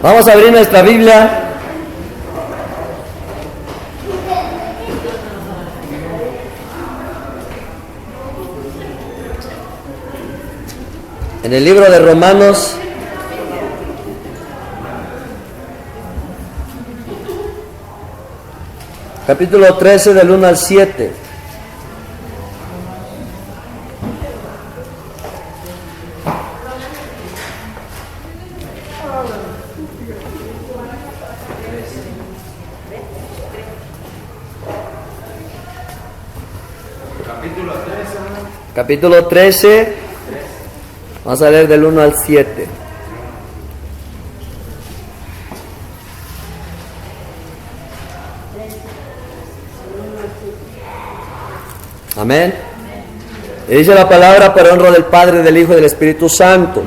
Vamos a abrir nuestra Biblia en el libro de Romanos, capítulo 13, del 1 al 7. Capítulo 13, vamos a leer del 1 al 7. Amén. Y dice la palabra: para honra del Padre, del Hijo y del Espíritu Santo.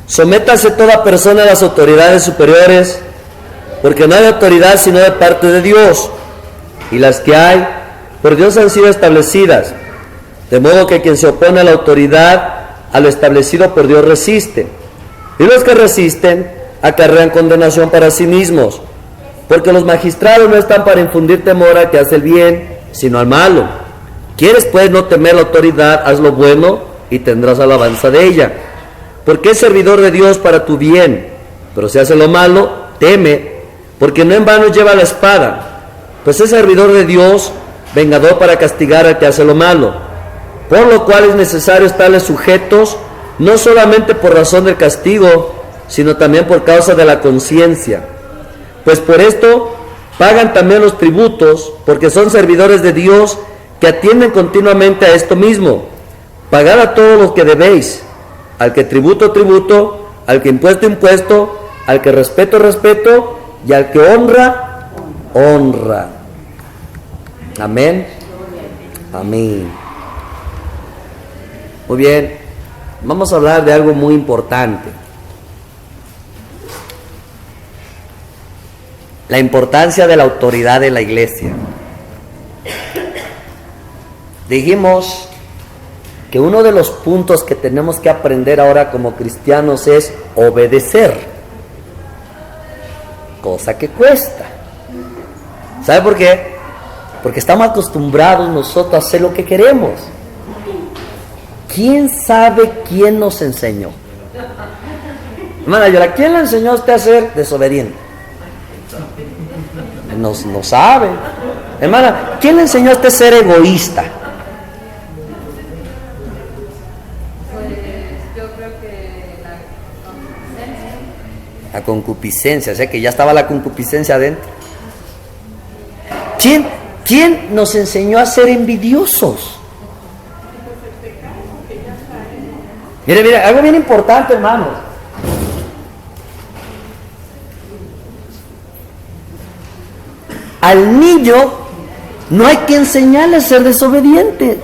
Sométase toda persona a las autoridades superiores, porque no hay autoridad sino de parte de Dios, y las que hay, por Dios han sido establecidas. De modo que quien se opone a la autoridad, a lo establecido por Dios, resiste. Y los que resisten acarrean condenación para sí mismos, porque los magistrados no están para infundir temor al que hace el bien, sino al malo. ¿Quieres pues no temer la autoridad? Haz lo bueno y tendrás alabanza de ella, porque es servidor de Dios para tu bien. Pero si hace lo malo, teme, porque no en vano lleva la espada, pues es servidor de Dios, vengador para castigar al que hace lo malo. Por lo cual es necesario estarles sujetos, no solamente por razón del castigo, sino también por causa de la conciencia. Pues por esto pagan también los tributos, porque son servidores de Dios, que atienden continuamente a esto mismo: pagad a todos los que debéis, al que tributo, tributo, al que impuesto, impuesto, al que respeto, respeto, y al que honra, honra. Amén. Amén. Muy bien, vamos a hablar de algo muy importante. La importancia de la autoridad de la iglesia. Dijimos que uno de los puntos que tenemos que aprender ahora como cristianos es obedecer, cosa que cuesta. ¿Sabe por qué? Porque estamos acostumbrados nosotros a hacer lo que queremos. ¿Quién sabe quién nos enseñó? Hermana Yola, ¿quién le enseñó a usted a ser desobediente? No sabe. Hermana, ¿quién le enseñó a usted a ser egoísta? Yo creo que la concupiscencia, o sea que ya estaba la concupiscencia adentro. ¿Quién nos enseñó a ser envidiosos? Mire, algo bien importante, hermanos. Al niño no hay que enseñarle a ser desobediente.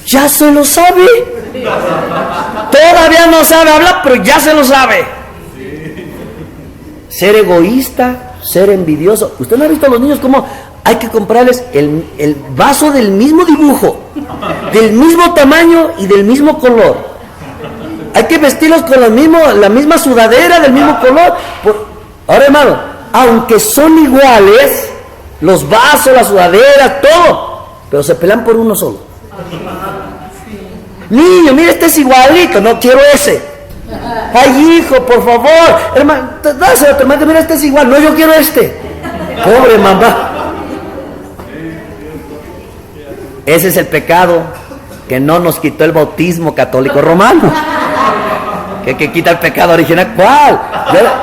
Ya se lo sabe. Todavía no sabe hablar, pero ya se lo sabe. Ser egoísta, ser envidioso. ¿Usted no ha visto a los niños cómo hay que comprarles el vaso del mismo dibujo, del mismo tamaño y del mismo color? Hay que vestirlos con la misma sudadera del mismo color. Ahora, hermano, aunque son iguales, los vasos, las sudaderas, todo, pero se pelean por uno solo. Niño, mira, este es igualito, no quiero ese. Ay, hijo, por favor, hermano, dáselo a tu hermano, mira, este es igual, no, yo quiero este. Pobre mamá. Ese es el pecado que no nos quitó el bautismo católico romano, que quita el pecado original. ¿Cuál?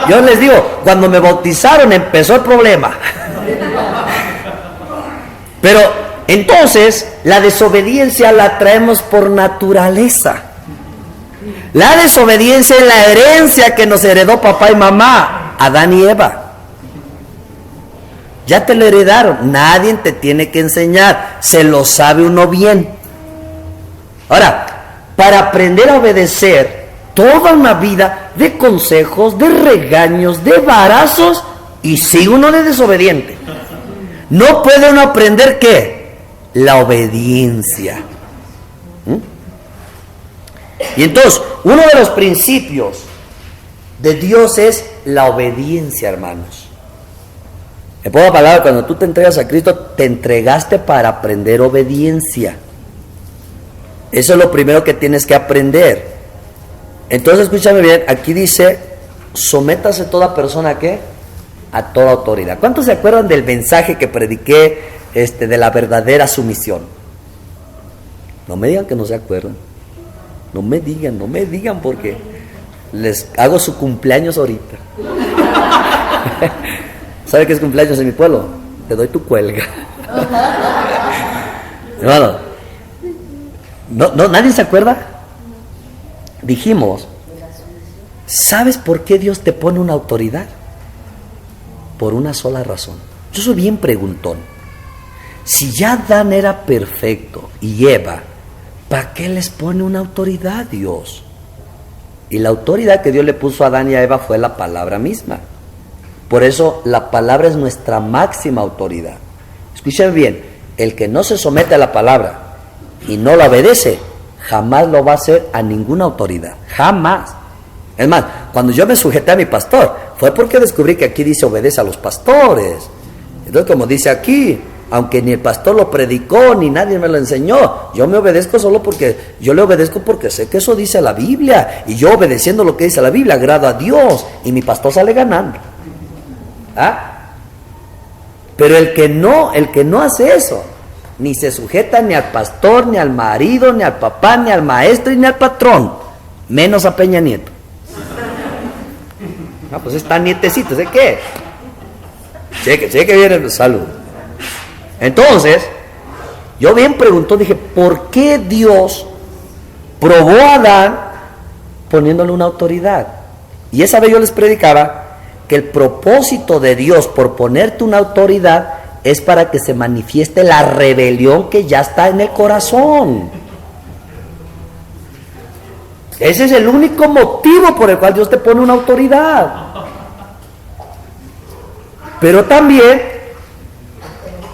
Yo les digo, cuando me bautizaron empezó el problema. Pero entonces la desobediencia la traemos por naturaleza. La desobediencia es la herencia que nos heredó papá y mamá, Adán y Eva. Ya te lo heredaron, nadie te tiene que enseñar, se lo sabe uno bien. Ahora, para aprender a obedecer, toda una vida de consejos, de regaños, de varazos, y si uno es desobediente, no puede uno aprender ¿qué? La obediencia. Y entonces, uno de los principios de Dios es la obediencia, hermanos. En pocas palabras, cuando tú te entregas a Cristo, te entregaste para aprender obediencia. Eso es lo primero que tienes que aprender. Entonces, escúchame bien, aquí dice, sométase toda persona, ¿qué? A toda autoridad. ¿Cuántos se acuerdan del mensaje que prediqué, de la verdadera sumisión? No me digan que no se acuerdan. No me digan porque les hago su cumpleaños ahorita. ¿Sabe qué es cumpleaños en mi pueblo? Te doy tu cuelga. Hermano, no, ¿nadie se acuerda? Dijimos, ¿sabes por qué Dios te pone una autoridad? Por una sola razón. Yo soy bien preguntón. Si ya Adán era perfecto y Eva, ¿para qué les pone una autoridad Dios? Y la autoridad que Dios le puso a Adán y a Eva fue la palabra misma. Por eso la palabra es nuestra máxima autoridad. Escuchen bien, el que no se somete a la palabra y no la obedece, jamás lo va a hacer a ninguna autoridad, jamás. Es más, cuando yo me sujeté a mi pastor, fue porque descubrí que aquí dice obedece a los pastores. Entonces, como dice aquí, aunque ni el pastor lo predicó, ni nadie me lo enseñó, yo me obedezco solo porque, yo le obedezco porque sé que eso dice la Biblia, y yo obedeciendo lo que dice la Biblia, agrado a Dios, y mi pastor sale ganando. ¿Ah? Pero el que no hace eso, ni se sujeta ni al pastor, ni al marido, ni al papá, ni al maestro, ni al patrón, menos a Peña Nieto. Ah, pues está nietecito, ¿sé qué? Cheque viene, salud. Entonces, yo bien preguntó, dije, ¿por qué Dios probó a Adán poniéndole una autoridad? Y esa vez yo les predicaba que el propósito de Dios por ponerte una autoridad es para que se manifieste la rebelión que ya está en el corazón. Ese es el único motivo por el cual Dios te pone una autoridad. Pero también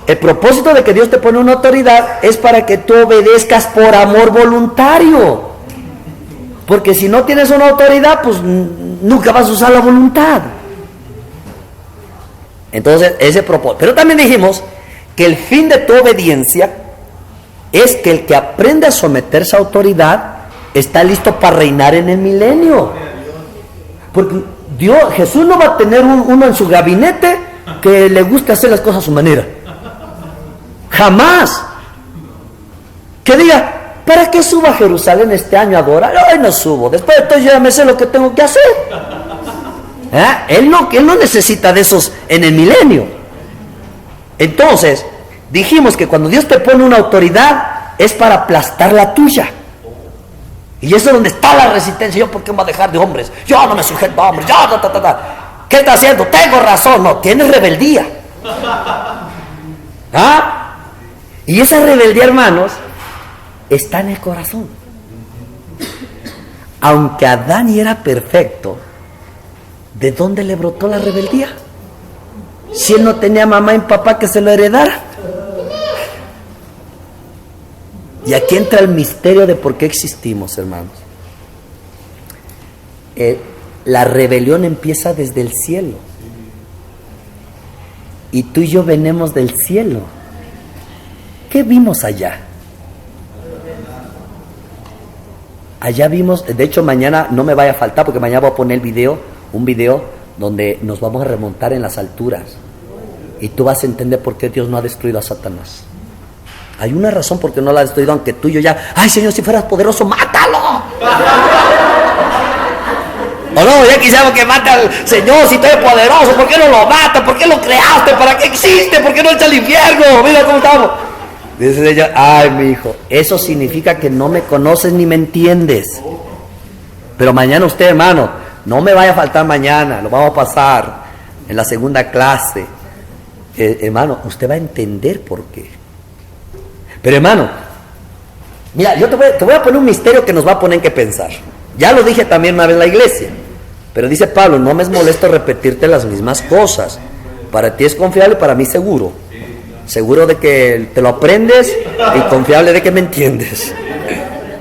el propósito de que Dios te pone una autoridad es para que tú obedezcas por amor voluntario. Porque si no tienes una autoridad, pues nunca vas a usar la voluntad. Entonces, ese propósito. Pero también dijimos que el fin de tu obediencia es que el que aprende a someterse a autoridad está listo para reinar en el milenio. Porque Jesús no va a tener uno en su gabinete que le guste hacer las cosas a su manera. Jamás. Que diga, ¿para qué subo a Jerusalén este año a adorar? Ay, no subo. Después de todo yo ya me sé lo que tengo que hacer. Él no necesita de esos en el milenio. Entonces, dijimos que cuando Dios te pone una autoridad es para aplastar la tuya. Y eso es donde está la resistencia. ¿Yo por qué me voy a dejar de hombres? Yo no me sujeto a hombres. ¿Qué está haciendo? Tengo razón. No, tienes rebeldía. Y esa rebeldía, hermanos, está en el corazón. Aunque Adán era perfecto, ¿de dónde le brotó la rebeldía? Si él no tenía mamá y papá que se lo heredara. Y aquí entra el misterio de por qué existimos, hermanos. La rebelión empieza desde el cielo. Y tú y yo venimos del cielo. ¿Qué vimos allá? Allá vimos, de hecho mañana no me vaya a faltar porque mañana voy a poner un video donde nos vamos a remontar en las alturas. Y tú vas a entender por qué Dios no ha destruido a Satanás. Hay una razón por qué no lo ha destruido, aunque tú y yo ya, ay Señor, si fueras poderoso, ¡mátalo! O no, ya quisiéramos que mate al Señor, si tú eres poderoso, ¿por qué no lo matas? ¿Por qué lo creaste? ¿Para qué existe? ¿Por qué no echa al infierno? Mira cómo estamos. Dice ella, ay mi hijo, eso significa que no me conoces ni me entiendes. Pero mañana usted, hermano, no me vaya a faltar mañana, lo vamos a pasar en la segunda clase. Hermano, usted va a entender por qué. Pero hermano, mira, yo te voy a poner un misterio que nos va a poner en qué pensar. Ya lo dije también una vez en la iglesia, pero dice Pablo, no me es molesto repetirte las mismas cosas. Para ti es confiable, para mí seguro. Seguro de que te lo aprendes y confiable de que me entiendes.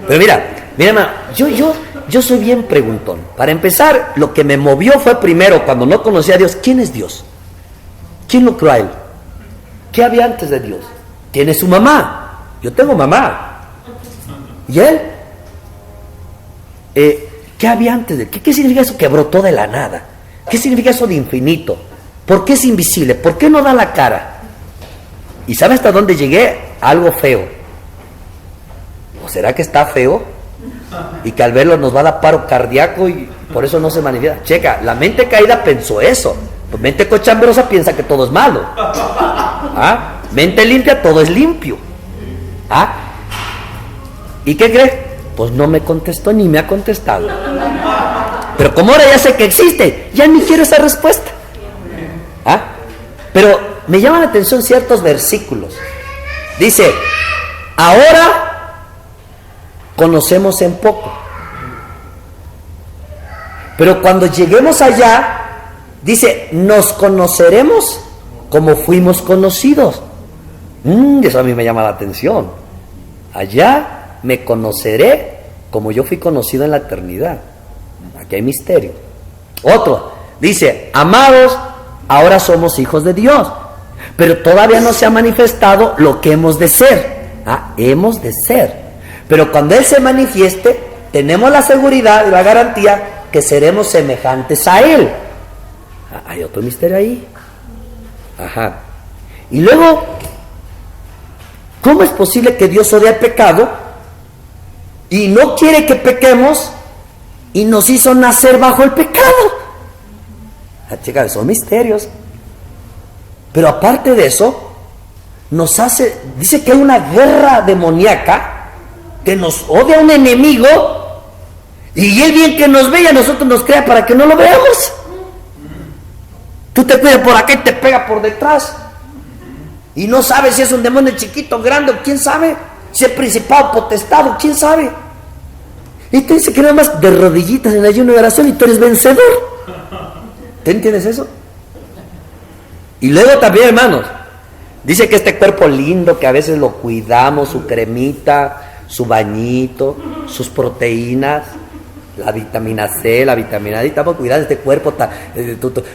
Pero mira hermano, yo yo soy bien preguntón. Para empezar, lo que me movió fue primero, cuando no conocía a Dios, ¿quién es Dios? ¿Quién lo creó a él? ¿Qué había antes de Dios? Tiene su mamá. Yo tengo mamá. ¿Y él? ¿Qué había antes de él? ¿Qué significa eso que brotó de la nada? ¿Qué significa eso de infinito? ¿Por qué es invisible? ¿Por qué no da la cara? ¿Y sabe hasta dónde llegué? Algo feo. ¿O será que está feo? Y que al verlo nos va a dar paro cardíaco y por eso no se manifiesta. Checa, la mente caída pensó eso. Pues mente cochambrosa piensa que todo es malo. ¿Ah? Mente limpia, todo es limpio. ¿Ah? ¿Y qué cree? Pues no me contestó ni me ha contestado. Pero como ahora ya sé que existe, ya ni quiero esa respuesta. ¿Ah? Pero me llaman la atención ciertos versículos. Dice, ahora conocemos en poco. Pero cuando lleguemos allá, dice, nos conoceremos como fuimos conocidos. Eso a mí me llama la atención. Allá me conoceré como yo fui conocido en la eternidad. Aquí hay misterio. Otro, dice, amados, ahora somos hijos de Dios, pero todavía no se ha manifestado lo que hemos de ser. Hemos de ser. Pero cuando Él se manifieste, tenemos la seguridad y la garantía que seremos semejantes a Él. Hay otro misterio ahí. Ajá. Y luego, ¿cómo es posible que Dios odie el pecado y no quiere que pequemos y nos hizo nacer bajo el pecado? Chicas, son misterios. Pero aparte de eso, nos hace, dice que hay una guerra demoníaca que nos odia un enemigo y Él bien que nos ve y a nosotros nos crea para que no lo veamos. Tú te cuidas por acá y te pega por detrás. Y no sabes si es un demonio chiquito, grande, o quién sabe. Si es principado, potestado, quién sabe. Y te dice que nada más de rodillitas en ayuno y oración y tú eres vencedor. ¿Te entiendes eso? Y luego también, hermanos, dice que este cuerpo lindo, que a veces lo cuidamos, su cremita, su bañito, sus proteínas, la vitamina C, la vitamina D, estamos cuidando este cuerpo.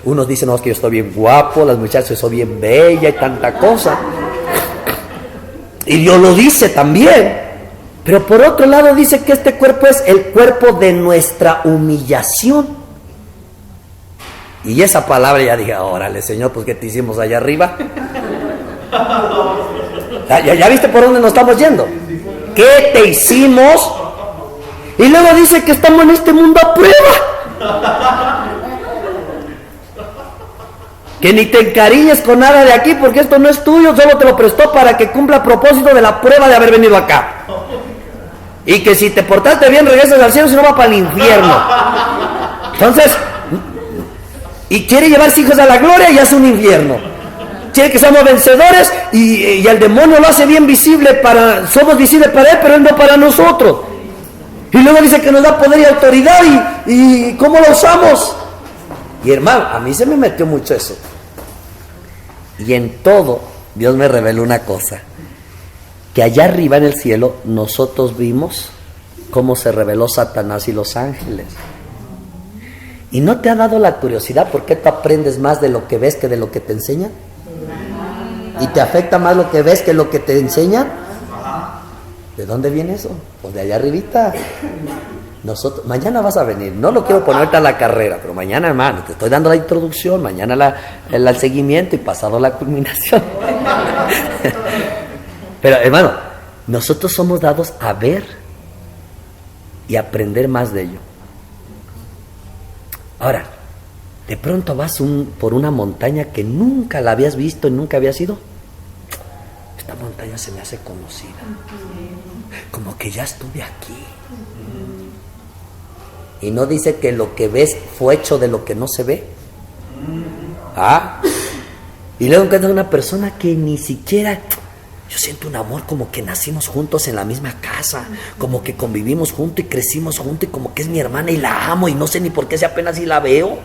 Unos dicen, no, es que yo estoy bien guapo, las muchachas soy bien bella y tanta cosa. Y Dios lo dice también. Pero por otro lado dice que este cuerpo es el cuerpo de nuestra humillación. Y esa palabra ya dije, órale Señor, pues ¿qué te hicimos allá arriba? ¿Ya viste por dónde nos estamos yendo? ¿Qué te hicimos? Y luego dice que estamos en este mundo a prueba. Que ni te encariñes con nada de aquí porque esto no es tuyo, solo te lo prestó para que cumpla el propósito de la prueba de haber venido acá. Y que si te portaste bien regresas al cielo, si no va para el infierno. Entonces, y quiere llevar sus hijos a la gloria y hace un infierno. Quiere que seamos vencedores y el demonio lo hace bien visible somos visibles para él, pero él no para nosotros. Y luego dice que nos da poder y autoridad y ¿cómo lo usamos? Y hermano, a mí se me metió mucho eso. Y en todo, Dios me reveló una cosa. Que allá arriba en el cielo, nosotros vimos cómo se reveló Satanás y los ángeles. ¿Y no te ha dado la curiosidad por qué tú aprendes más de lo que ves que de lo que te enseñan? ¿Y te afecta más lo que ves que lo que te enseñan? ¿De dónde viene eso? Pues de allá arribita. Nosotros, mañana vas a venir, no lo quiero ponerte a la carrera, pero mañana, hermano, te estoy dando la introducción, mañana el seguimiento y pasado la culminación. Pero hermano, nosotros somos dados a ver y aprender más de ello. Ahora, de pronto vas por una montaña que nunca la habías visto y nunca habías ido. Esta montaña se me hace conocida, como que ya estuve aquí. Y no dice que lo que ves fue hecho de lo que no se ve. Y luego encuentras una persona que ni siquiera... Yo siento un amor como que nacimos juntos en la misma casa, como que convivimos juntos y crecimos juntos y como que es mi hermana y la amo y no sé ni por qué si apenas si la veo.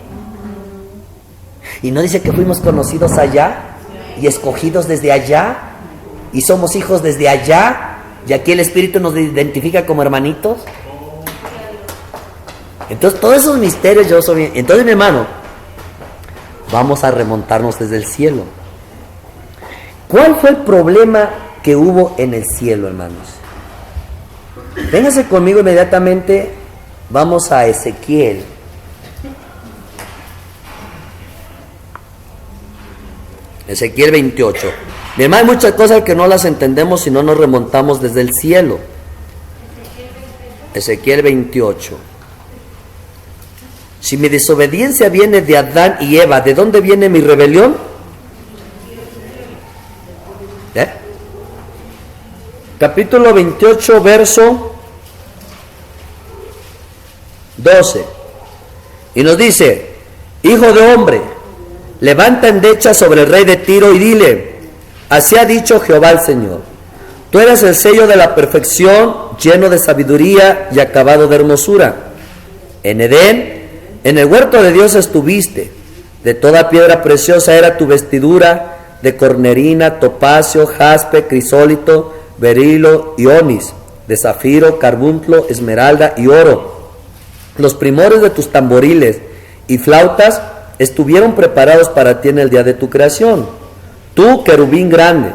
Y no dice que fuimos conocidos allá y escogidos desde allá y somos hijos desde allá y aquí el Espíritu nos identifica como hermanitos. Entonces todos esos misterios yo soy. Entonces, mi hermano, vamos a remontarnos desde el cielo. ¿Cuál fue el problema que hubo en el cielo, hermanos? Véngase conmigo inmediatamente. Vamos a Ezequiel. Ezequiel 28. Mi hermano, hay muchas cosas que no las entendemos si no nos remontamos desde el cielo. Ezequiel 28. Si mi desobediencia viene de Adán y Eva, ¿de dónde viene mi rebelión? Capítulo 28, verso 12. Y nos dice: hijo de hombre, levanta endecha sobre el rey de Tiro y dile: así ha dicho Jehová el Señor, tú eres el sello de la perfección, lleno de sabiduría y acabado de hermosura. En Edén, en el huerto de Dios estuviste, de toda piedra preciosa era tu vestidura, de cornerina, topacio, jaspe, crisólito, berilo y onis, de zafiro, carbunclo, esmeralda y oro. Los primores de tus tamboriles y flautas estuvieron preparados para ti en el día de tu creación. Tú, querubín grande,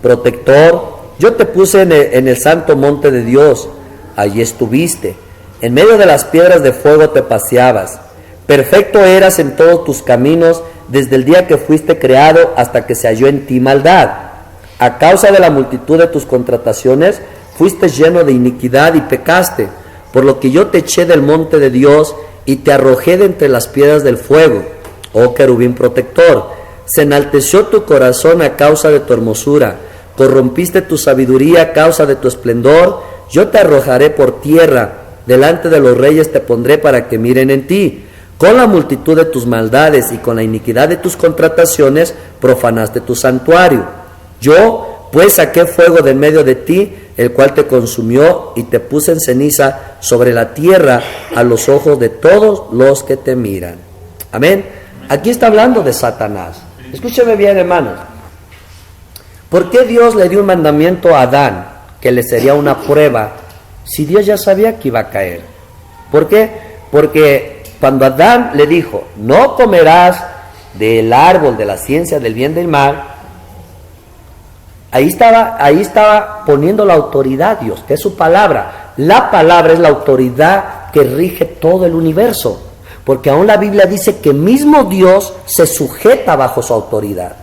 protector, yo te puse en el santo monte de Dios. Allí estuviste. En medio de las piedras de fuego te paseabas. Perfecto eras en todos tus caminos, desde el día que fuiste creado hasta que se halló en ti maldad. A causa de la multitud de tus contrataciones, fuiste lleno de iniquidad y pecaste, por lo que yo te eché del monte de Dios y te arrojé de entre las piedras del fuego. Oh querubín protector, se enalteció tu corazón a causa de tu hermosura, corrompiste tu sabiduría a causa de tu esplendor. Yo te arrojaré por tierra, delante de los reyes te pondré para que miren en ti. Con la multitud de tus maldades y con la iniquidad de tus contrataciones profanaste tu santuario. Yo pues saqué fuego de en medio de ti, el cual te consumió, y te puse en ceniza sobre la tierra a los ojos de todos los que te miran. Amén. Aquí está hablando de Satanás. Escúcheme bien, hermanos. ¿Por qué Dios le dio un mandamiento a Adán que le sería una prueba si Dios ya sabía que iba a caer? ¿Por qué? Porque cuando Adán le dijo: no comerás del árbol de la ciencia del bien y del mal, ahí estaba poniendo la autoridad Dios, que es su palabra. La palabra es la autoridad que rige todo el universo, porque aún la Biblia dice que mismo Dios se sujeta bajo su autoridad.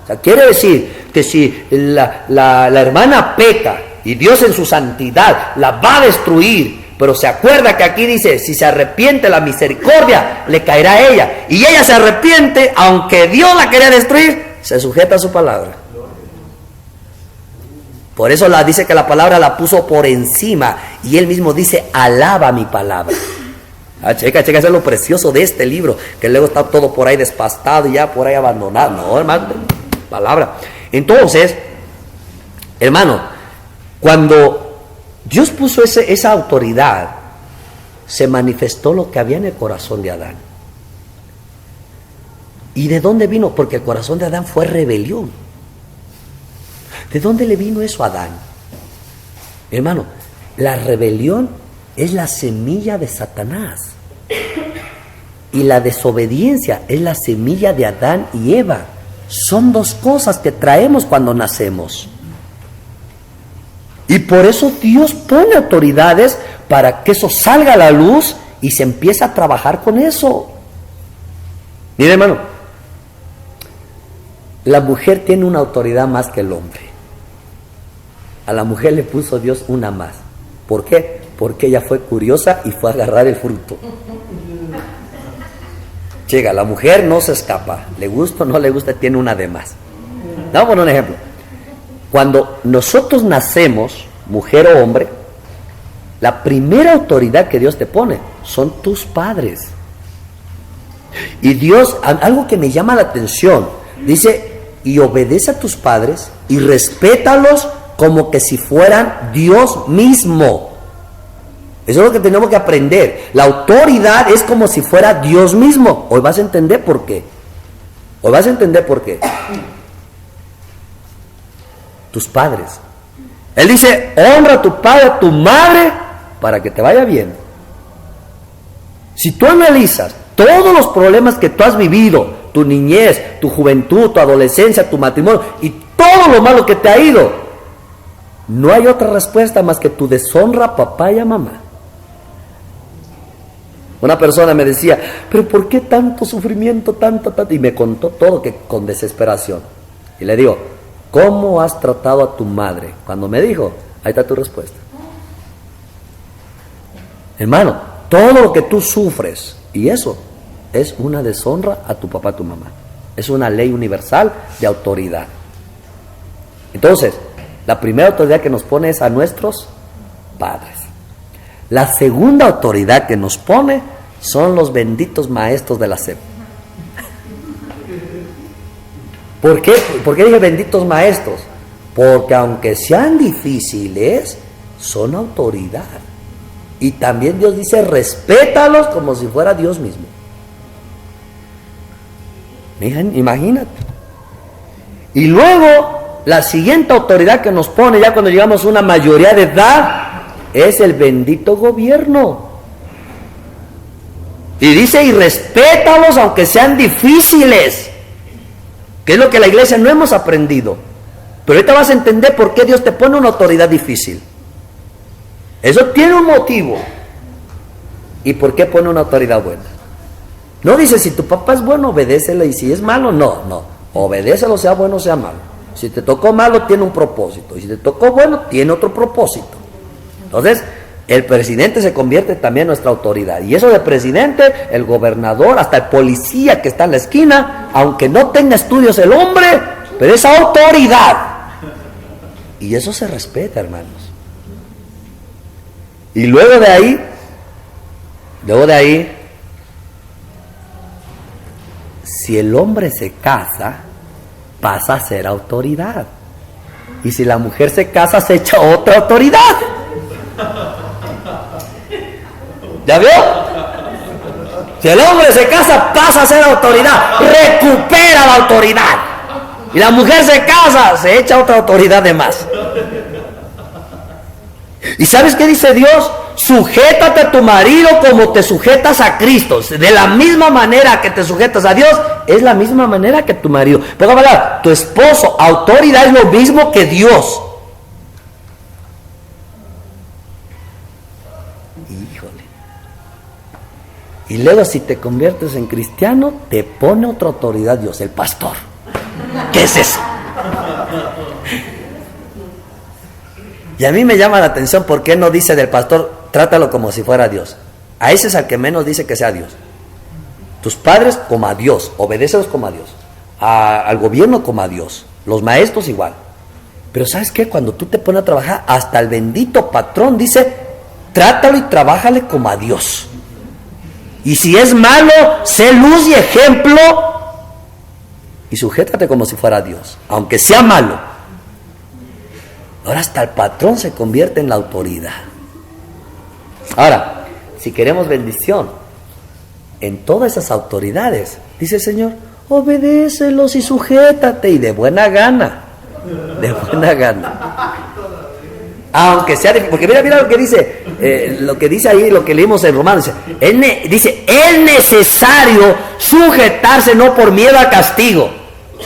O sea, quiere decir que si la hermana peca y Dios en su santidad la va a destruir, pero se acuerda que aquí dice: si se arrepiente, la misericordia le caerá a ella, y ella se arrepiente, aunque Dios la quería destruir, se sujeta a su palabra. Por eso dice que la palabra la puso por encima, y él mismo dice: alaba mi palabra. Checa, eso es lo precioso de este libro, que luego está todo por ahí despastado y ya por ahí abandonado. No, hermano, palabra. Entonces, hermano, cuando Dios puso esa autoridad, se manifestó lo que había en el corazón de Adán. ¿Y de dónde vino? Porque el corazón de Adán fue rebelión. ¿De dónde le vino eso a Adán? Hermano, la rebelión es la semilla de Satanás. Y la desobediencia es la semilla de Adán y Eva. Son dos cosas que traemos cuando nacemos. Y por eso Dios pone autoridades para que eso salga a la luz y se empiece a trabajar con eso. Mire, hermano, la mujer tiene una autoridad más que el hombre. A la mujer le puso Dios una más. ¿Por qué? Porque ella fue curiosa y fue a agarrar el fruto. Llega, la mujer no se escapa. Le gusta o no le gusta, tiene una de más. Vamos a poner un ejemplo. Cuando nosotros nacemos, mujer o hombre, la primera autoridad que Dios te pone son tus padres. Y Dios, algo que me llama la atención, dice: y obedece a tus padres y respétalos como que si fueran Dios mismo. Eso es lo que tenemos que aprender. La autoridad es como si fuera Dios mismo. Hoy vas a entender por qué. Tus padres. Él dice: honra a tu padre, a tu madre, para que te vaya bien. Si tú analizas todos los problemas que tú has vivido, tu niñez, tu juventud, tu adolescencia, tu matrimonio y todo lo malo que te ha ido, no hay otra respuesta más que tu deshonra a papá y a mamá. Una persona me decía, pero ¿por qué tanto sufrimiento, tanto? Y me contó todo que con desesperación. Y le digo, ¿cómo has tratado a tu madre? Cuando me dijo, ahí está tu respuesta. Hermano, todo lo que tú sufres, y eso es una deshonra a tu papá, a tu mamá. Es una ley universal de autoridad. Entonces, la primera autoridad que nos pone es a nuestros padres. La segunda autoridad que nos pone son los benditos maestros de la SEP. ¿Por qué? ¿Por qué dije benditos maestros? Porque aunque sean difíciles, son autoridad. Y también Dios dice, respétalos como si fuera Dios mismo. Imagínate. Y luego, la siguiente autoridad que nos pone ya cuando llegamos a una mayoría de edad es el bendito gobierno. Y dice, y respétalos aunque sean difíciles, que es lo que la iglesia no hemos aprendido. Pero ahorita vas a entender por qué Dios te pone una autoridad difícil. Eso tiene un motivo. ¿Y por qué pone una autoridad buena? No dice, si tu papá es bueno, obedécele, y si es malo, no. Obedécelo, sea bueno o sea malo. Si te tocó malo, tiene un propósito, y si te tocó bueno, tiene otro propósito. Entonces, el presidente se convierte también en nuestra autoridad. Y eso de presidente, el gobernador, hasta el policía que está en la esquina, aunque no tenga estudios el hombre, pero es autoridad. Y eso se respeta, hermanos. Y luego de ahí, si el hombre se casa, pasa a ser autoridad. Y si la mujer se casa, se echa otra autoridad. ¿Ya vio? Si el hombre se casa, pasa a ser autoridad, recupera la autoridad. Y la mujer se casa, se echa otra autoridad de más. ¿Y sabes qué dice Dios? Sujétate a tu marido como te sujetas a Cristo. De la misma manera que te sujetas a Dios, es la misma manera que tu marido. Pero hablar, tu esposo, autoridad es lo mismo que Dios. Híjole. Y luego si te conviertes en cristiano, te pone otra autoridad Dios, el pastor. ¿Qué es eso? Y a mí me llama la atención por qué no dice del pastor, trátalo como si fuera Dios. A ese es al que menos dice que sea Dios. Tus padres como a Dios, obedécelos como a Dios. Al gobierno como a Dios. Los maestros igual. Pero ¿sabes qué? Cuando tú te pones a trabajar, hasta el bendito patrón dice, trátalo y trabájale como a Dios. Y si es malo, sé luz y ejemplo y sujétate como si fuera Dios, aunque sea malo. Ahora hasta el patrón se convierte en la autoridad. Ahora, si queremos bendición en todas esas autoridades, dice el Señor, obedécelos y sujétate, y de buena gana. De buena gana. Aunque sea difícil, porque mira lo que dice ahí, lo que leímos en Romanos, dice, es necesario sujetarse no por miedo al castigo,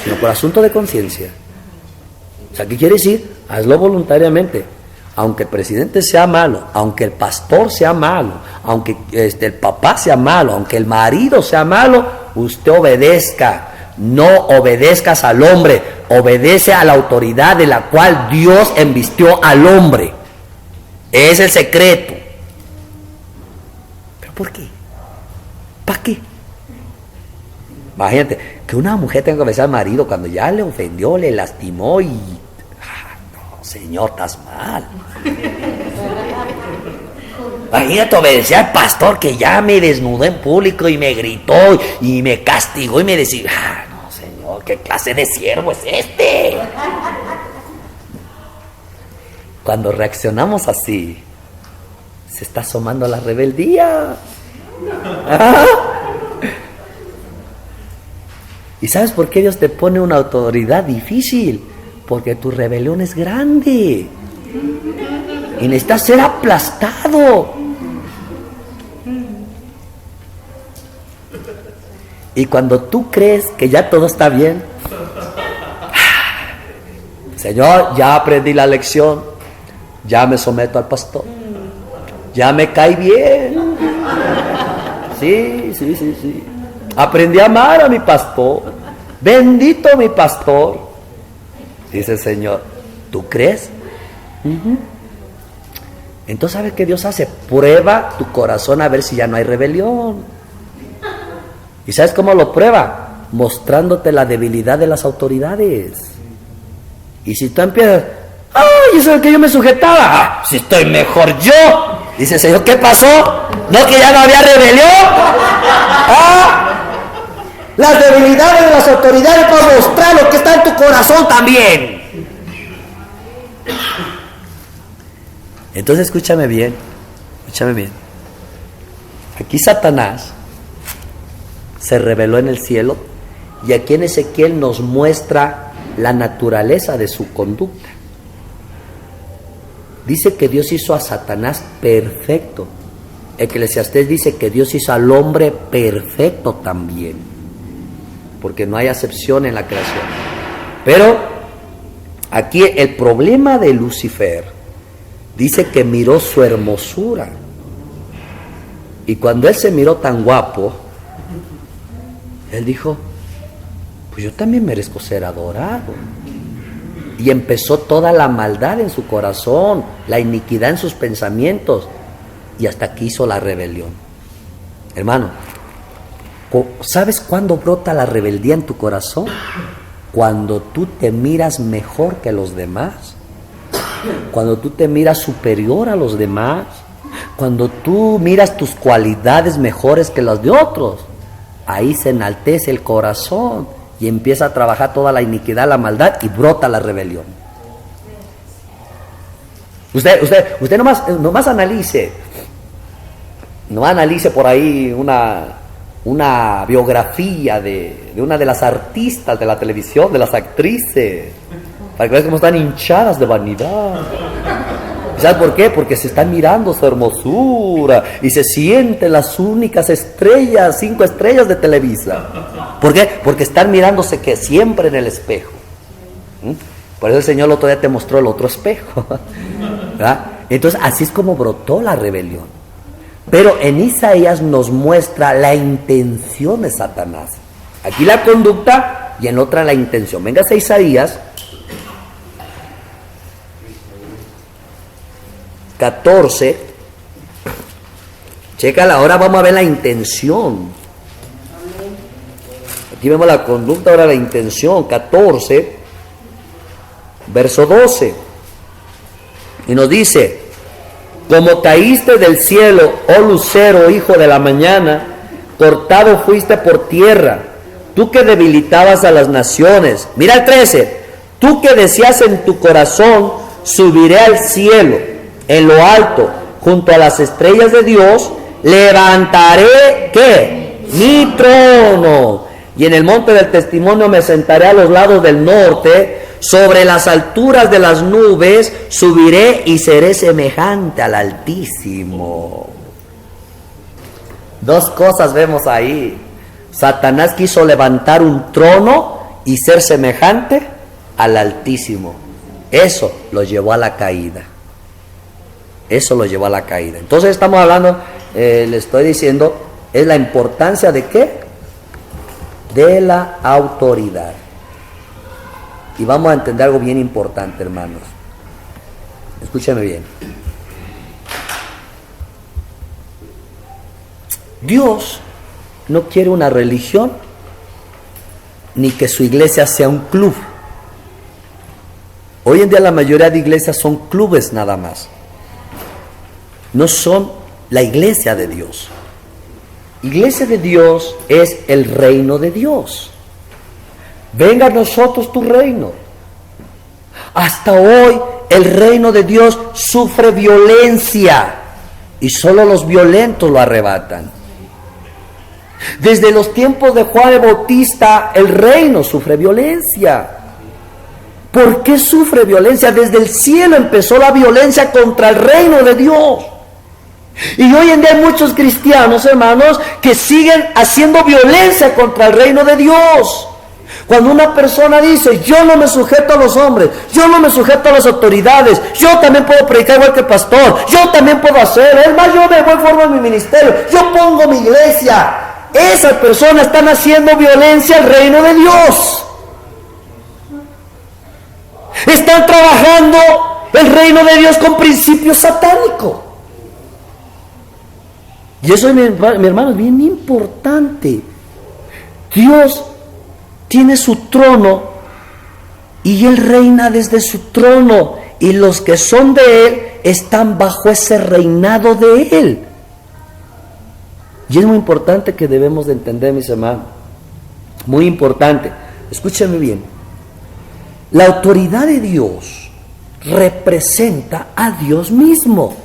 sino por asunto de conciencia. O sea, ¿qué quiere decir? Hazlo voluntariamente. Aunque el presidente sea malo, aunque el pastor sea malo, aunque el papá sea malo, aunque el marido sea malo, usted obedezca. No obedezcas al hombre, obedece a la autoridad de la cual Dios embistió al hombre. Es el secreto. ¿Pero por qué? ¿Para qué? Imagínate que una mujer tenga que obedecer al marido cuando ya le ofendió, le lastimó y... no, señor, estás mal. Imagínate obedecer al pastor que ya me desnudó en público y me gritó y me castigó y me decía, no, señor, ¿qué clase de siervo es este? Cuando reaccionamos así, se está asomando la rebeldía. ¿Ah? ¿Y sabes por qué Dios te pone una autoridad difícil? Porque tu rebelión es grande y necesitas ser aplastado. Y cuando tú crees que ya todo está bien, Señor, ya aprendí la lección, ya me someto al pastor, ya me cae bien. Sí. Aprendí a amar a mi pastor. Bendito mi pastor. Dice el Señor, ¿tú crees? Entonces, ¿sabes qué Dios hace? Prueba tu corazón a ver si ya no hay rebelión. ¿Y sabes cómo lo prueba? Mostrándote la debilidad de las autoridades. Y si tú empiezas, ¡ay, eso es lo que yo me sujetaba! ¡Ah, si estoy mejor yo! Dice el Señor, ¿qué pasó? ¿No que ya no había rebelión? ¡Ah! Las debilidades de las autoridades para mostrar lo que está en tu corazón también. Entonces escúchame bien. Aquí Satanás se reveló en el cielo y aquí en Ezequiel nos muestra la naturaleza de su conducta. Dice que Dios hizo a Satanás perfecto. Eclesiastés dice que Dios hizo al hombre perfecto también, porque no hay acepción en la creación. Pero aquí el problema de Lucifer dice que miró su hermosura, y cuando él se miró tan guapo, él dijo, pues yo también merezco ser adorado. Y empezó toda la maldad en su corazón, la iniquidad en sus pensamientos, y hasta aquí hizo la rebelión. Hermano, ¿sabes cuándo brota la rebeldía en tu corazón? Cuando tú te miras mejor que los demás, cuando tú te miras superior a los demás, cuando tú miras tus cualidades mejores que las de otros. Ahí se enaltece el corazón y empieza a trabajar toda la iniquidad, la maldad, y brota la rebelión. Usted nomás analice por ahí una biografía de una de las artistas de la televisión, de las actrices, para que veas cómo están hinchadas de vanidad. ¿Sabes por qué? Porque se están mirando su hermosura y se sienten las únicas estrellas, 5 estrellas de Televisa. ¿Por qué? Porque están mirándose que siempre en el espejo. Por eso el Señor el otro día te mostró el otro espejo. ¿Verdad? Entonces así es como brotó la rebelión. Pero en Isaías nos muestra la intención de Satanás. Aquí la conducta y en otra la intención. Véngase a Isaías 14. Chécala, ahora vamos a ver la intención. Aquí vemos la conducta, ahora la intención. 14, verso 12. Y nos dice: como caíste del cielo, oh lucero, hijo de la mañana, cortado fuiste por tierra, tú que debilitabas a las naciones. Mira el 13. Tú que decías en tu corazón, subiré al cielo, en lo alto, junto a las estrellas de Dios, levantaré, ¿qué? Mi trono. Y en el monte del testimonio me sentaré a los lados del norte, sobre las alturas de las nubes subiré y seré semejante al Altísimo. Dos cosas vemos ahí. Satanás quiso levantar un trono y ser semejante al Altísimo. Eso lo llevó a la caída. Entonces estamos hablando, le estoy diciendo, es la importancia de ¿qué? De la autoridad. Y vamos a entender algo bien importante, hermanos. Escúchame bien. Dios no quiere una religión ni que su iglesia sea un club. Hoy en día la mayoría de iglesias son clubes nada más. No son la iglesia de Dios. Iglesia de Dios es el reino de Dios. Venga a nosotros tu reino. Hasta hoy el reino de Dios sufre violencia y solo los violentos lo arrebatan. Desde los tiempos de Juan el Bautista el reino sufre violencia. ¿Por qué sufre violencia? Desde el cielo empezó la violencia contra el reino de Dios. Y hoy en día hay muchos cristianos, hermanos, que siguen haciendo violencia contra el reino de Dios. Cuando una persona dice, yo no me sujeto a los hombres, yo no me sujeto a las autoridades, yo también puedo predicar igual que el pastor, yo también puedo hacer, es más, yo me voy formo mi ministerio, yo pongo mi iglesia. Esas personas están haciendo violencia al reino de Dios. Están trabajando el reino de Dios con principios satánicos. Y eso, mi hermano, es bien importante. Dios tiene su trono y Él reina desde su trono. Y los que son de Él están bajo ese reinado de Él. Y es muy importante que debemos de entender, mis hermanos. Muy importante. Escúchenme bien. La autoridad de Dios representa a Dios mismo.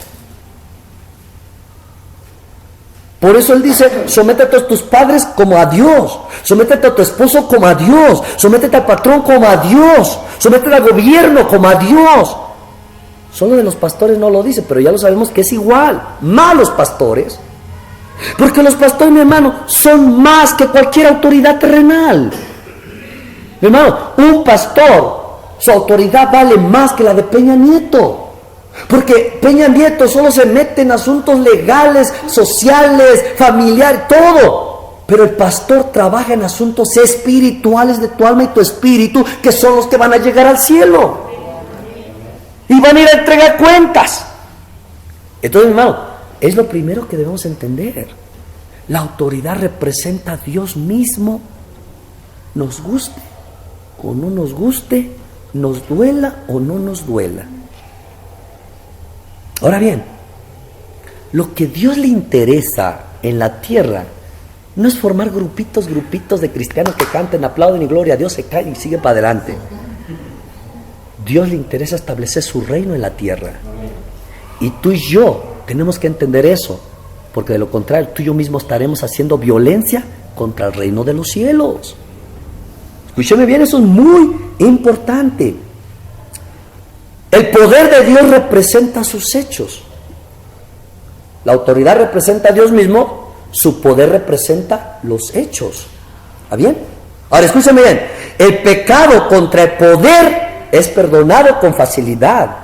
Por eso Él dice, sométete a tus padres como a Dios, sométete a tu esposo como a Dios, sométete al patrón como a Dios, sométete al gobierno como a Dios. Solo de los pastores no lo dice, pero ya lo sabemos que es igual. Malos pastores, porque los pastores, mi hermano, son más que cualquier autoridad terrenal. Mi hermano, un pastor, su autoridad vale más que la de Peña Nieto. Porque Peña Nieto solo se mete en asuntos legales, sociales, familiares, todo. Pero el pastor trabaja en asuntos espirituales de tu alma y tu espíritu, que son los que van a llegar al cielo. Y van a ir a entregar cuentas. Entonces, hermano, es lo primero que debemos entender. La autoridad representa a Dios mismo. Nos guste o no nos guste, nos duela o no nos duela. Ahora bien, lo que Dios le interesa en la tierra no es formar grupitos de cristianos que canten, aplauden y gloria a Dios, se caen y siguen para adelante. Dios le interesa establecer su reino en la tierra. Y tú y yo tenemos que entender eso, porque de lo contrario, tú y yo mismo estaremos haciendo violencia contra el reino de los cielos. Escúcheme bien, eso es muy importante. El poder de Dios representa sus hechos. La autoridad representa a Dios mismo, su poder representa los hechos. ¿Está bien? Ahora escúchame bien, el pecado contra el poder es perdonado con facilidad,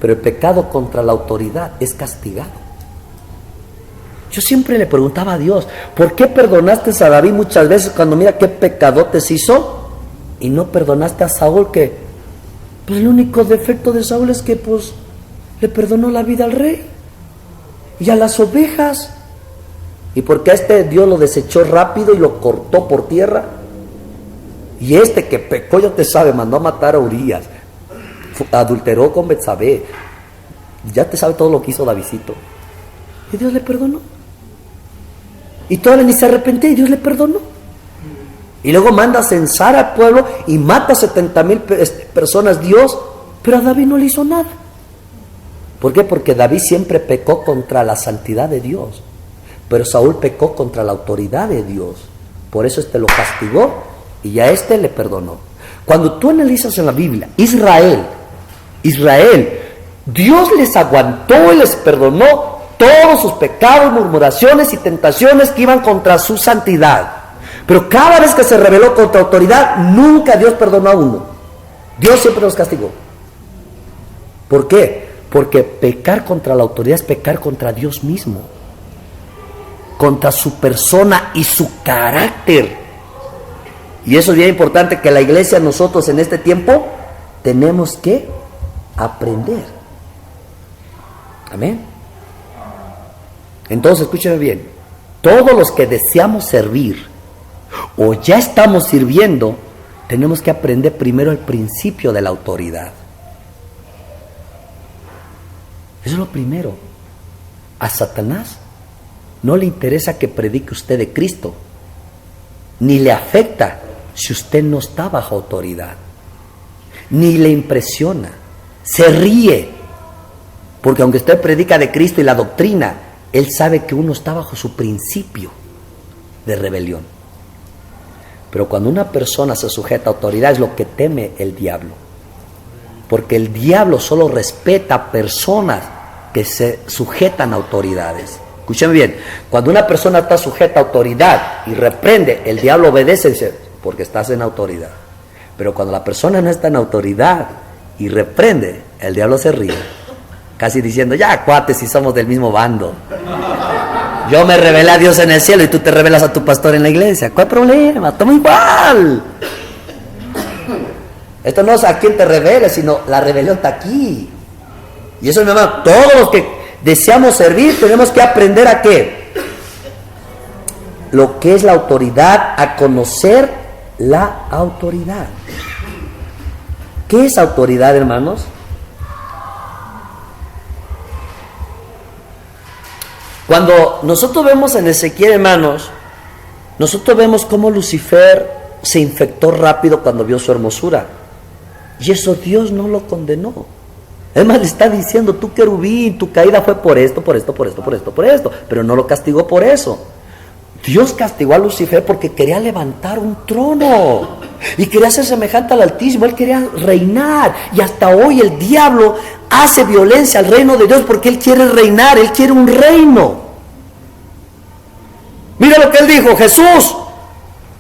pero el pecado contra la autoridad es castigado. Yo siempre le preguntaba a Dios, ¿por qué perdonaste a David muchas veces cuando mira qué pecadotes hizo? Y no perdonaste a Saúl, que pues el único defecto de Saúl es que pues le perdonó la vida al rey y a las ovejas. Y porque a este Dios lo desechó rápido y lo cortó por tierra. Y este que pecó, ya te sabe, mandó a matar a Urías, adulteró con Betsabé, ya te sabe todo lo que hizo Davidcito. Y Dios le perdonó. Y todavía ni se arrepentía y Dios le perdonó. Y luego manda a censar al pueblo y mata a 70,000 personas Dios, pero a David no le hizo nada. ¿Por qué? Porque David siempre pecó contra la santidad de Dios, pero Saúl pecó contra la autoridad de Dios. Por eso lo castigó y a le perdonó. Cuando tú analizas en la Biblia, Israel, Dios les aguantó y les perdonó todos sus pecados, murmuraciones y tentaciones que iban contra su santidad. Pero cada vez que se rebeló contra autoridad, nunca Dios perdonó a uno. Dios siempre los castigó. ¿Por qué? Porque pecar contra la autoridad es pecar contra Dios mismo, contra su persona y su carácter. Y eso es bien importante que la iglesia, nosotros en este tiempo, tenemos que aprender. Amén. Entonces, escúcheme bien. Todos los que deseamos servir o ya estamos sirviendo, tenemos que aprender primero el principio de la autoridad. Eso es lo primero. A Satanás no le interesa que predique usted de Cristo, ni le afecta si usted no está bajo autoridad, ni le impresiona, se ríe, porque aunque usted predica de Cristo y la doctrina, él sabe que uno está bajo su principio de rebelión. Pero cuando una persona se sujeta a autoridad, es lo que teme el diablo, porque el diablo solo respeta personas que se sujetan a autoridades. Escúchame bien, cuando una persona está sujeta a autoridad y reprende, el diablo obedece y dice, porque estás en autoridad. Pero cuando la persona no está en autoridad y reprende, el diablo se ríe, casi diciendo, ya cuates, si somos del mismo bando. Yo me revelé a Dios en el cielo y tú te revelas a tu pastor en la iglesia. ¿Cuál problema? Toma igual. Esto no es a quién te reveles, sino la rebelión está aquí. Y eso, mi hermano, todos los que deseamos servir tenemos que aprender a qué. Lo que es la autoridad, a conocer la autoridad. ¿Qué es autoridad, hermanos? Cuando nosotros vemos en Ezequiel, hermanos, nosotros vemos cómo Lucifer se infectó rápido cuando vio su hermosura. Y eso Dios no lo condenó. Además le está diciendo, tú querubín, tu caída fue por esto, por esto, por esto, por esto, por esto. Pero no lo castigó por eso. Dios castigó a Lucifer porque quería levantar un trono. Y quería ser semejante al Altísimo. Él quería reinar. Y hasta hoy el diablo hace violencia al reino de Dios porque él quiere reinar. Él quiere un reino. Mira lo que él dijo, Jesús,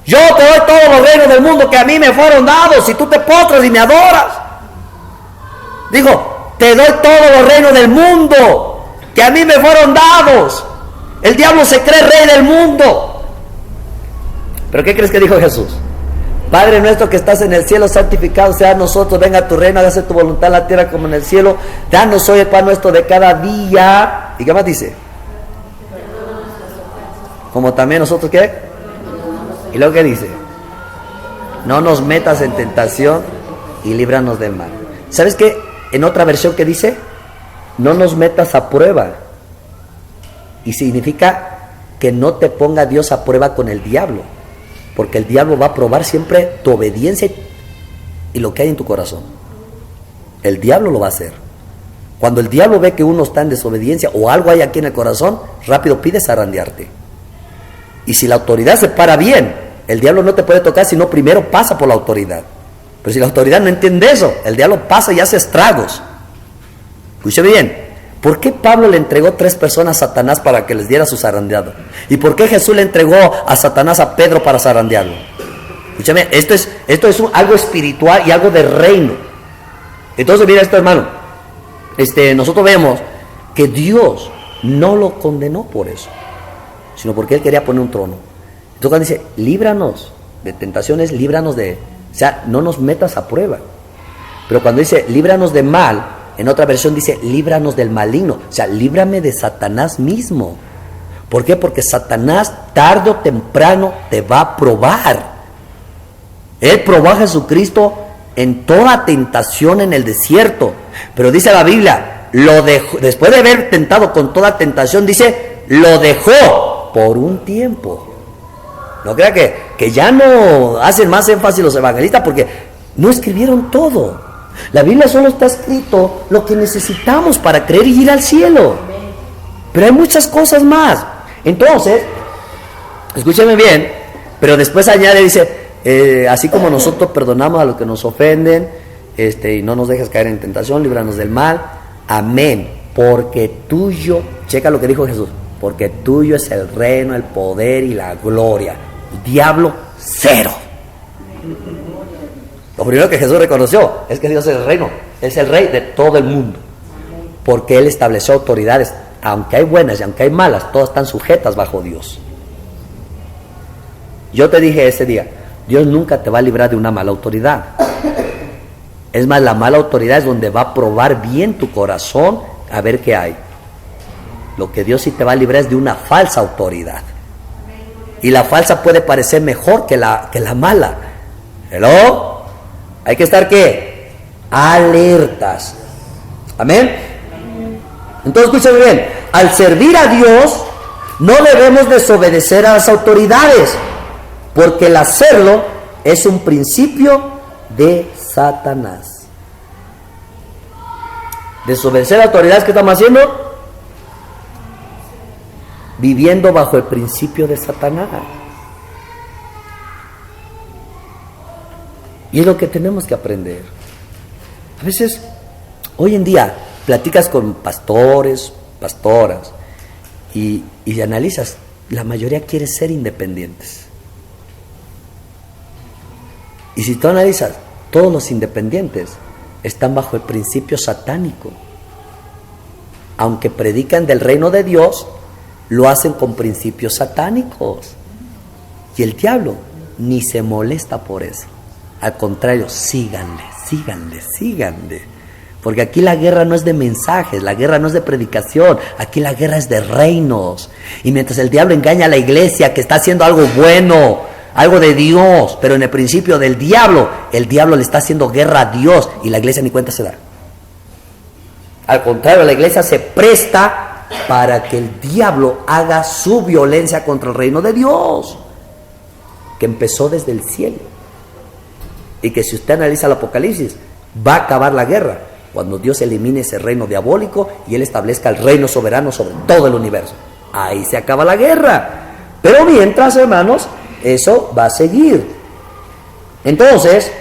yo te doy todos los reinos del mundo que a mí me fueron dados, si tú te postras y me adoras. Dijo, te doy todos los reinos del mundo que a mí me fueron dados. El diablo se cree rey del mundo. ¿Pero qué crees que dijo Jesús? Padre nuestro que estás en el cielo, santificado sea a nosotros, venga tu reino, hágase tu voluntad en la tierra como en el cielo. Danos hoy el pan nuestro de cada día. ¿Y qué más dice? Como también nosotros, ¿qué? ¿Y luego qué dice? No nos metas en tentación y líbranos del mal. ¿Sabes qué? En otra versión que dice, no nos metas a prueba. Y significa que no te ponga Dios a prueba con el diablo. Porque el diablo va a probar siempre tu obediencia y lo que hay en tu corazón. El diablo lo va a hacer. Cuando el diablo ve que uno está en desobediencia o algo hay aquí en el corazón, rápido pide zarandearte. Y si la autoridad se para bien, el diablo no te puede tocar, sino primero pasa por la autoridad. Pero si la autoridad no entiende eso, el diablo pasa y hace estragos. Escúcheme bien, ¿por qué Pablo le entregó 3 personas a Satanás para que les diera su zarandeado? ¿Y por qué Jesús le entregó a Satanás a Pedro para zarandearlo? Escúchame, esto es algo espiritual y algo de reino. Entonces mira esto, hermano, nosotros vemos que Dios no lo condenó por eso, sino porque él quería poner un trono. Entonces cuando dice, líbranos de tentaciones, líbranos de, o sea, no nos metas a prueba. Pero cuando dice, líbranos de mal, en otra versión dice, líbranos del maligno, o sea, líbrame de Satanás mismo. ¿Por qué? Porque Satanás tarde o temprano te va a probar. Él probó a Jesucristo en toda tentación en el desierto, pero dice la Biblia, lo dejó, después de haber tentado con toda tentación, dice, lo dejó por un tiempo. No crea que ya no hacen más énfasis los evangelistas porque no escribieron todo. La Biblia solo está escrito lo que necesitamos para creer y ir al cielo. Pero hay muchas cosas más. Entonces, escúcheme bien, pero después añade, dice, así como nosotros perdonamos a los que nos ofenden, y no nos dejes caer en tentación, líbranos del mal. Amén. Porque tuyo, checa lo que dijo Jesús, porque tuyo es el reino, el poder y la gloria. El diablo, cero. Lo primero que Jesús reconoció es que Dios es el reino, es el rey de todo el mundo, porque Él estableció autoridades, aunque hay buenas y aunque hay malas, todas están sujetas bajo Dios. Yo te dije ese día, Dios nunca te va a librar de una mala autoridad. Es más, la mala autoridad es donde va a probar bien tu corazón a ver qué hay. Lo que Dios sí te va a librar es de una falsa autoridad. Y la falsa puede parecer mejor que la mala. ¿Hello? Hay que estar, ¿qué? Alertas. ¿Amén? Entonces, escúchame bien. Al servir a Dios, no debemos desobedecer a las autoridades, porque el hacerlo es un principio de Satanás. Desobedecer a las autoridades, ¿qué estamos haciendo? Viviendo bajo el principio de Satanás. Y es lo que tenemos que aprender. A veces, hoy en día, platicas con pastores, pastoras, y analizas, la mayoría quiere ser independientes. Y si tú analizas, todos los independientes están bajo el principio satánico. Aunque predican del reino de Dios, lo hacen con principios satánicos. Y el diablo ni se molesta por eso. Al contrario, síganle. Porque aquí la guerra no es de mensajes, la guerra no es de predicación, aquí la guerra es de reinos. Y mientras el diablo engaña a la iglesia que está haciendo algo bueno, algo de Dios, pero en el principio del diablo, el diablo le está haciendo guerra a Dios y la iglesia ni cuenta se da. Al contrario, la iglesia se presta para que el diablo haga su violencia contra el reino de Dios, que empezó desde el cielo. Y que si usted analiza el Apocalipsis, va a acabar la guerra cuando Dios elimine ese reino diabólico y Él establezca el reino soberano sobre todo el universo. Ahí se acaba la guerra. Pero mientras, hermanos, eso va a seguir. Entonces,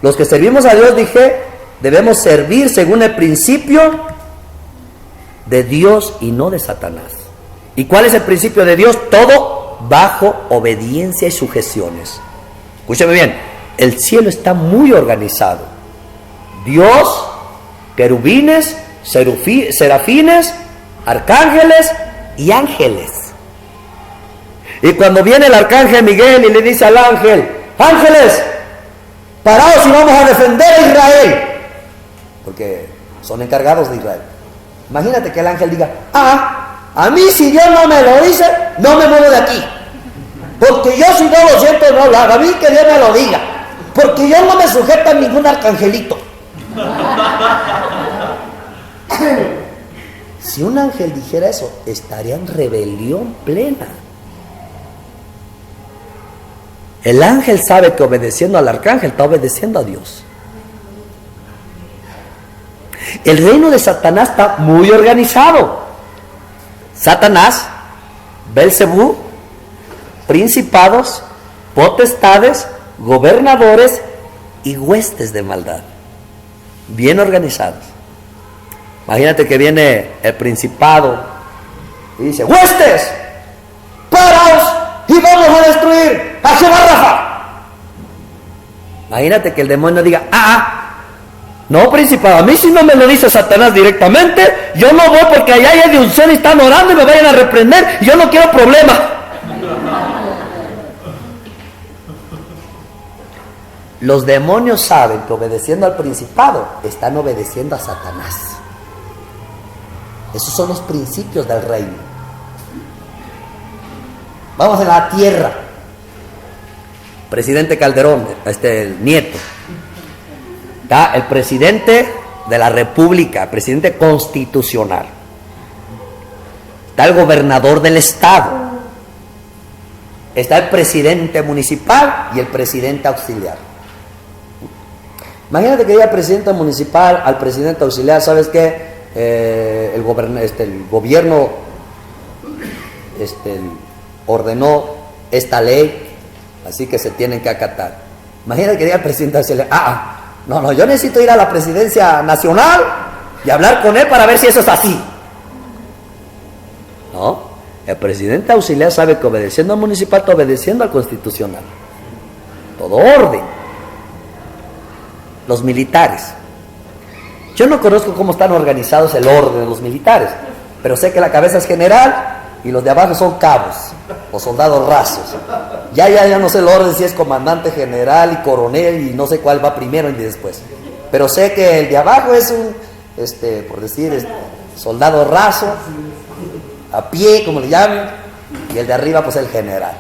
los que servimos a Dios, dije, debemos servir según el principio de Dios y no de Satanás. ¿Y cuál es el principio de Dios? Todo bajo obediencia y sujeciones. Escúcheme bien, el cielo está muy organizado. Dios, querubines, serafines, arcángeles y ángeles. Y cuando viene el arcángel Miguel y le dice al ángel, ángeles, paraos y vamos a defender a Israel, porque son encargados de Israel. Imagínate que el ángel diga, a mí si Dios no me lo dice, no me muevo de aquí, porque yo si no lo siento no lo hago, a mí que Dios me lo diga, porque yo no me sujeto a ningún arcangelito. Si un ángel dijera eso, estaría en rebelión plena. El ángel sabe que obedeciendo al arcángel está obedeciendo a Dios. El reino de Satanás está muy organizado. Satanás, Belcebú, principados, potestades, gobernadores y huestes de maldad. Bien organizados. Imagínate que viene el principado y dice, huestes, paraos y vamos a destruir a Jehová Rafa. Imagínate que el demonio diga, no, principado, a mí si no me lo dice Satanás directamente, yo no voy porque allá hay de unción y están orando y me vayan a reprender y yo no quiero problemas. Los demonios saben que obedeciendo al principado están obedeciendo a Satanás. Esos son los principios del reino. Vamos a la tierra. Presidente Calderón, el nieto. Está el presidente de la República, el presidente constitucional. Está el gobernador del estado. Está el presidente municipal y el presidente auxiliar. Imagínate que diga el presidente municipal al presidente auxiliar, ¿sabes qué? El gobierno ordenó esta ley, así que se tienen que acatar. Imagínate que diga el presidente auxiliar, no, yo necesito ir a la presidencia nacional y hablar con él para ver si eso es así. No, el presidente auxiliar sabe que obedeciendo al municipal está obedeciendo al constitucional. Todo orden. Los militares. Yo no conozco cómo están organizados el orden de los militares, pero sé que la cabeza es general y los de abajo son cabos o soldados rasos. Ya no sé el orden si es comandante general y coronel y no sé cuál va primero y después. Pero sé que el de abajo es un, por decir, soldado raso, a pie, como le llaman, y el de arriba pues el general.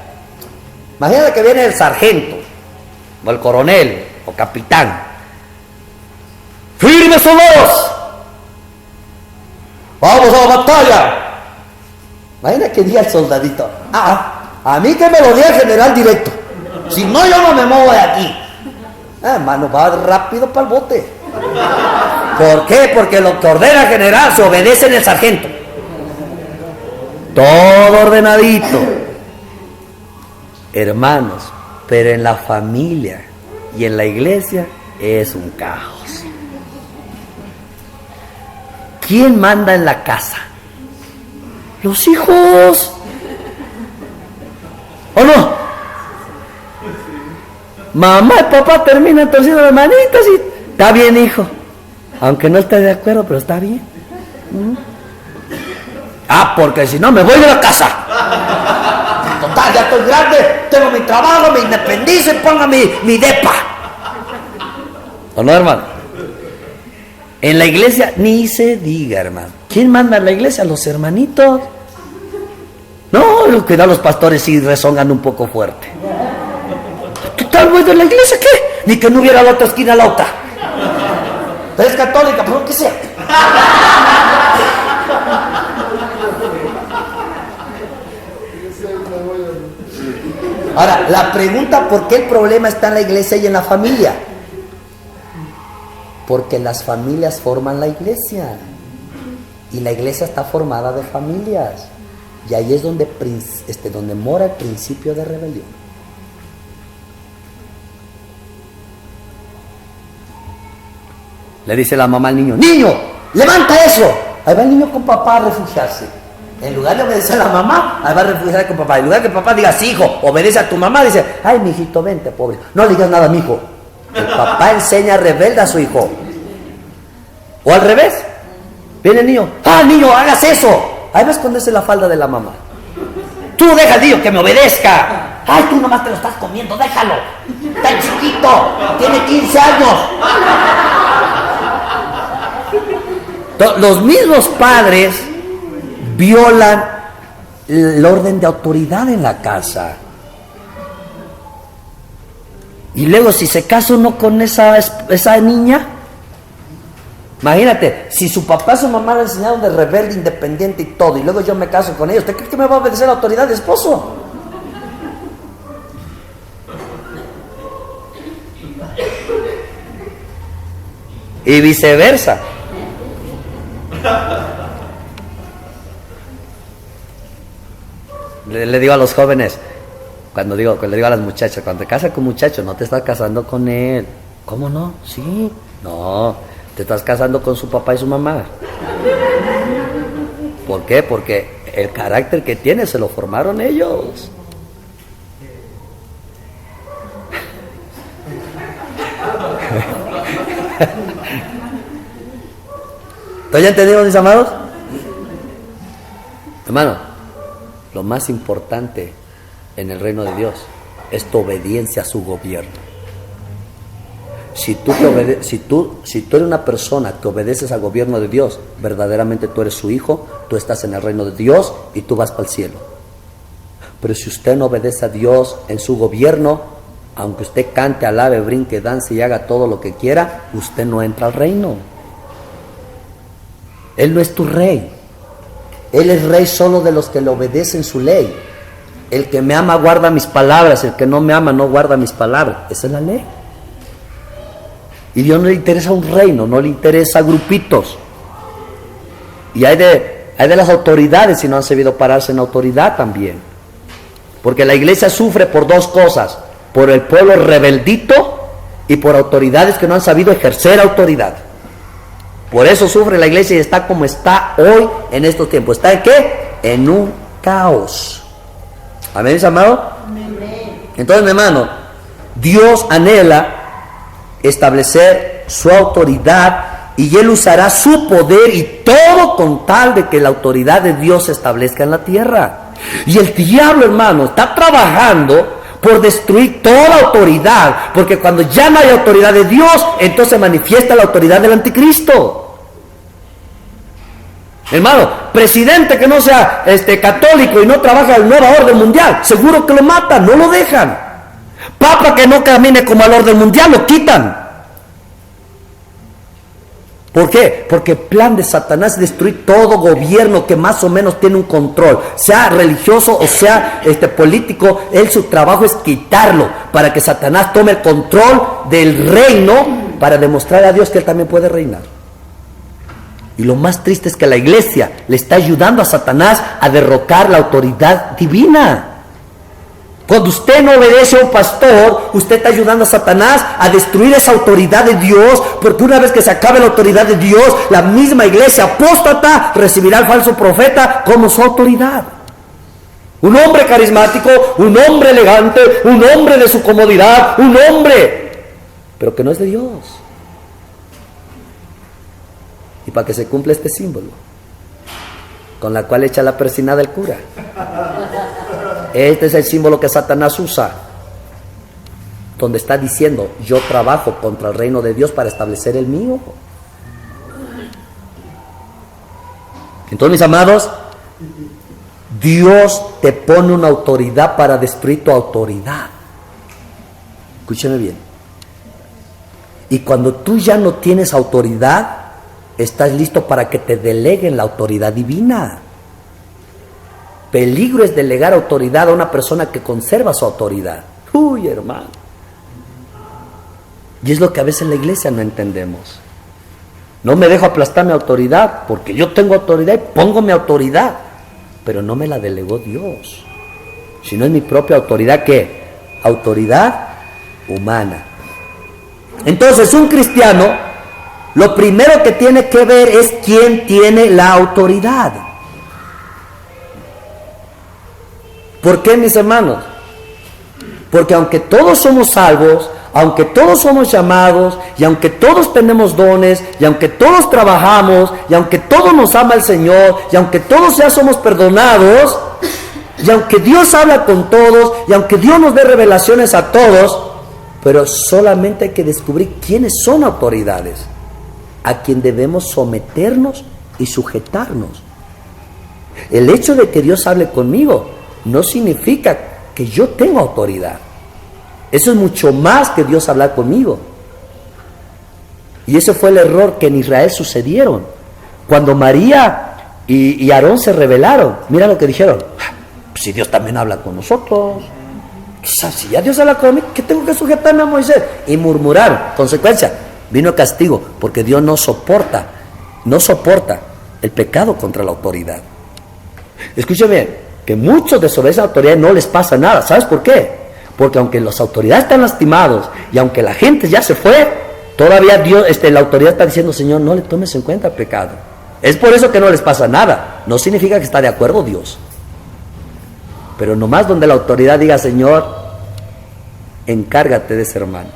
Imagínate que viene el sargento, o el coronel, o capitán. ¡Firmes soldados! ¡Vamos a la batalla! Imagina que diga el soldadito, a mí que me lo diga el general directo, si no yo no me muevo de aquí. Hermano, va rápido para el bote. ¿Por qué? Porque lo que ordena el general se obedece en el sargento. Todo ordenadito. Hermanos, pero en la familia y en la iglesia es un caos. ¿quién manda en la casa? Los hijos. ¿O no? Mamá y papá terminan torciendo las manitas y está bien, hijo. Aunque no esté de acuerdo, pero está bien. Porque si no me voy de la casa. Total, ya estoy grande, tengo mi trabajo, me independizo y ponga mi depa. ¿O no, hermano? En la iglesia ni se diga, hermano. ¿Quién manda en la iglesia? Los hermanitos. No, cuidado, los pastores sí rezongan un poco fuerte. Total, voy de la iglesia, ¿qué? Ni que no hubiera la otra esquina, la otra. ¿Eres católica? Pues lo que sea. Ahora, la pregunta, ¿por qué el problema está en la iglesia y en la familia? Porque las familias forman la iglesia. Y la iglesia está formada de familias. Y ahí es donde mora el principio de rebelión. Le dice la mamá al niño: ¡niño, levanta eso! Ahí va el niño con papá a refugiarse. En lugar de obedecer a la mamá, ahí va a refugiarse con papá. En lugar de que papá diga: sí, hijo, obedece a tu mamá, dice: ay, mijito, vente, pobre. No le digas nada, mijo. El papá enseña rebelde a su hijo. O al revés. Viene el niño: niño, hagas eso. Ahí va a esconderse la falda de la mamá. Tú deja al niño que me obedezca. Ay, tú nomás te lo estás comiendo, déjalo. Está chiquito, tiene 15 años. Los mismos padres violan el orden de autoridad en la casa. Y luego, si se casa uno con esa niña, imagínate, si su papá y su mamá le enseñaron de rebelde, independiente y todo, y luego yo me caso con ellos, ¿usted cree que me va a obedecer la autoridad de esposo? Y viceversa. Le digo a los jóvenes, cuando le digo a las muchachas, cuando te casas con un muchacho, no te estás casando con él. ¿Cómo no? Sí. No, te estás casando con su papá y su mamá. ¿Por qué? Porque el carácter que tiene se lo formaron ellos. ¿Entonces ya entendieron, mis amados? Hermano, lo más importante en el reino de Dios es tu obediencia a su gobierno. Si tú eres una persona que obedeces al gobierno de Dios, verdaderamente tú eres su hijo, tú estás en el reino de Dios y tú vas para el cielo. Pero si usted no obedece a Dios en su gobierno, aunque usted cante, alabe, brinque, dance y haga todo lo que quiera, usted no entra al reino. Él no es tu rey. Él es rey solo de los que le obedecen su ley. El que me ama guarda mis palabras, el que no me ama no guarda mis palabras. Esa es la ley. Y Dios no le interesa un reino, no le interesa grupitos. Y hay de las autoridades si no han sabido pararse en autoridad también. Porque la iglesia sufre por dos cosas: por el pueblo rebeldito y por autoridades que no han sabido ejercer autoridad. Por eso sufre la iglesia y está como está hoy en estos tiempos. ¿Está en qué? En un caos. ¿Amén, mis amados? Entonces, mi hermano, Dios anhela establecer su autoridad y Él usará su poder y todo con tal de que la autoridad de Dios se establezca en la tierra. Y el diablo, hermano, está trabajando por destruir toda autoridad, porque cuando ya no hay autoridad de Dios, entonces manifiesta la autoridad del anticristo. Hermano, presidente que no sea católico y no trabaja en el nuevo orden mundial, seguro que lo matan, no lo dejan. Papa que no camine como al orden mundial, lo quitan. ¿Por qué? Porque el plan de Satanás es destruir todo gobierno que más o menos tiene un control, sea religioso o sea político. Él, su trabajo es quitarlo para que Satanás tome el control del reino para demostrar a Dios que Él también puede reinar. Y lo más triste es que la iglesia le está ayudando a Satanás a derrocar la autoridad divina. Cuando usted no obedece a un pastor, usted está ayudando a Satanás a destruir esa autoridad de Dios, porque una vez que se acabe la autoridad de Dios, la misma iglesia apóstata recibirá al falso profeta como su autoridad. Un hombre carismático, un hombre elegante, un hombre de su comodidad, un hombre, pero que no es de Dios. Y para que se cumpla este símbolo, con la cual echa la persinada el cura. Este es el símbolo que Satanás usa, donde está diciendo: yo trabajo contra el reino de Dios para establecer el mío. Entonces, mis amados, Dios te pone una autoridad para destruir tu autoridad. Escúcheme bien. Y cuando tú ya no tienes autoridad, estás listo para que te deleguen la autoridad divina. Peligro es delegar autoridad a una persona que conserva su autoridad. Uy, hermano. Y es lo que a veces en la iglesia no entendemos. No me dejo aplastar mi autoridad, porque yo tengo autoridad y pongo mi autoridad, pero no me la delegó Dios, sino es mi propia autoridad. ¿Qué? Autoridad humana. Entonces, un cristiano, lo primero que tiene que ver es quién tiene la autoridad. ¿Por qué, mis hermanos? Porque aunque todos somos salvos, aunque todos somos llamados, y aunque todos tenemos dones, y aunque todos trabajamos, y aunque todos nos ama el Señor, y aunque todos ya somos perdonados, y aunque Dios habla con todos, y aunque Dios nos dé revelaciones a todos, pero solamente hay que descubrir quiénes son autoridades, a quien debemos someternos y sujetarnos. El hecho de que Dios hable conmigo no significa que yo tengo autoridad. Eso es mucho más que Dios hablar conmigo. Y ese fue el error que en Israel sucedieron. Cuando María y Aarón se rebelaron, mira lo que dijeron: si Dios también habla con nosotros, si ya Dios habla conmigo, ¿qué tengo que sujetarme a Moisés? Y murmuraron. Consecuencia, vino el castigo, porque Dios no soporta el pecado contra la autoridad. Escúcheme, que muchos desobedecen a la autoridad y no les pasa nada. ¿Sabes por qué? Porque aunque las autoridades están lastimados y aunque la gente ya se fue, todavía Dios, la autoridad está diciendo: Señor, no le tomes en cuenta el pecado. Es por eso que no les pasa nada. No significa que está de acuerdo Dios, pero nomás donde la autoridad diga: Señor, encárgate de ese hermano,